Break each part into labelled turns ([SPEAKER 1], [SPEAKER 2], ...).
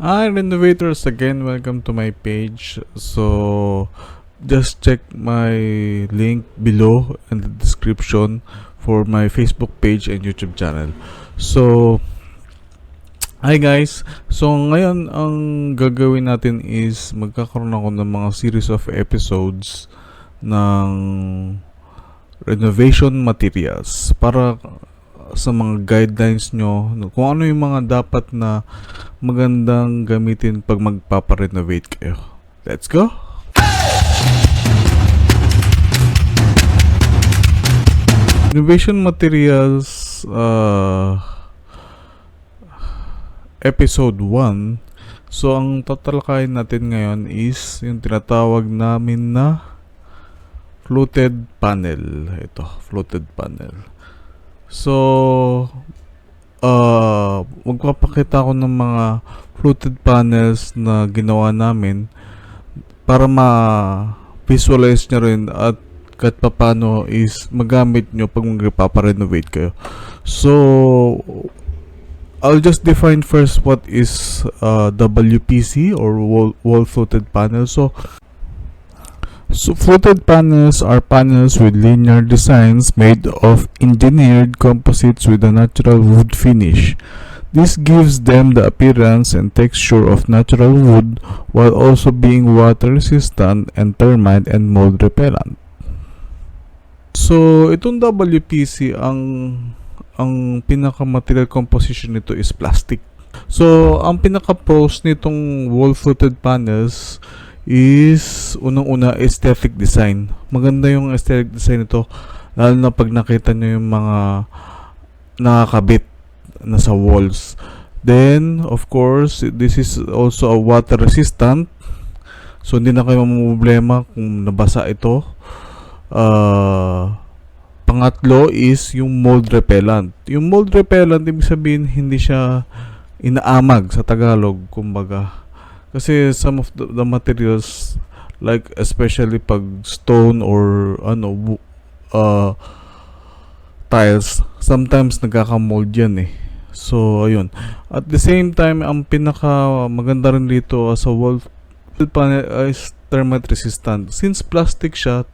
[SPEAKER 1] Hi renovators, again welcome to my page. So just check my link below in the description for my Facebook page and YouTube channel. So hi guys, so ngayon ang gagawin natin is magkakaroon ako ng mga series of episodes ng renovation materials para sa mga guidelines nyo kung ano yung mga dapat na magandang gamitin pag magpaparenovate kayo. Let's go! Renovation materials episode 1. So ang tatalakayin natin ngayon is yung tinatawag namin na fluted panel. Ito, fluted panel. So, magpapakita ako ng mga fluted panels na ginawa namin para ma-visualize nyo rin at kahit papano is magamit nyo pag magpaparenovate kayo. So, I'll just define first what is WPC or wall fluted panel. So fluted panels are panels with linear designs made of engineered composites with a natural wood finish. This gives them the appearance and texture of natural wood while also being water resistant and termite and mold repellent. So itong WPC, ang pinaka material composition nito is plastic. So ang pinaka pros nitong wall fluted panels is unang-una aesthetic design. Maganda yung aesthetic design nito, lalo na pag nakita nyo yung mga nakakabit na sa walls. Then of course this is also a water resistant, so hindi na kayo mamumblema kung nabasa ito. Pangatlo is yung mold repellent. Yung mold repellent, ibig sabihin hindi siya inaamag sa Tagalog, kumbaga. Kasi some of the materials, like especially pag stone or tiles, sometimes nagkaka-mold yan eh. So ayun. At the same time, ang pinaka maganda rin dito sa wall panel is termite resistant. Since plastic siya,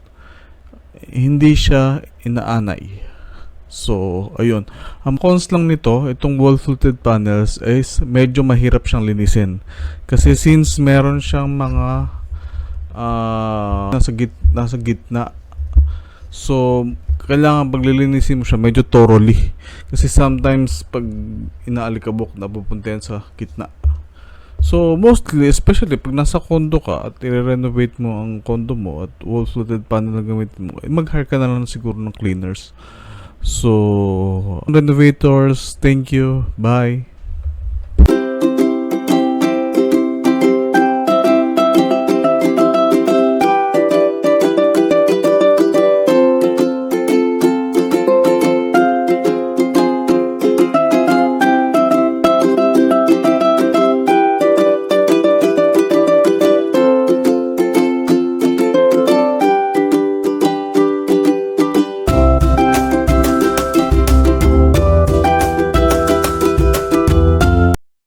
[SPEAKER 1] hindi siya inaanay. So, ayun. Ang cons lang nito, itong wall fluted panels is medyo mahirap siyang linisin. Kasi since meron siyang mga nasa gitna. So, kailangan paglilinisin mo siya medyo thoroughly. Kasi sometimes pag inaalikabok na pupunta yan sa gitna. So, mostly, especially pag nasa condo ka at i-renovate mo ang condo mo at wall fluted panel na gamitin mo, mag-hire ka na lang siguro ng cleaners. So, renovators, thank you. Bye.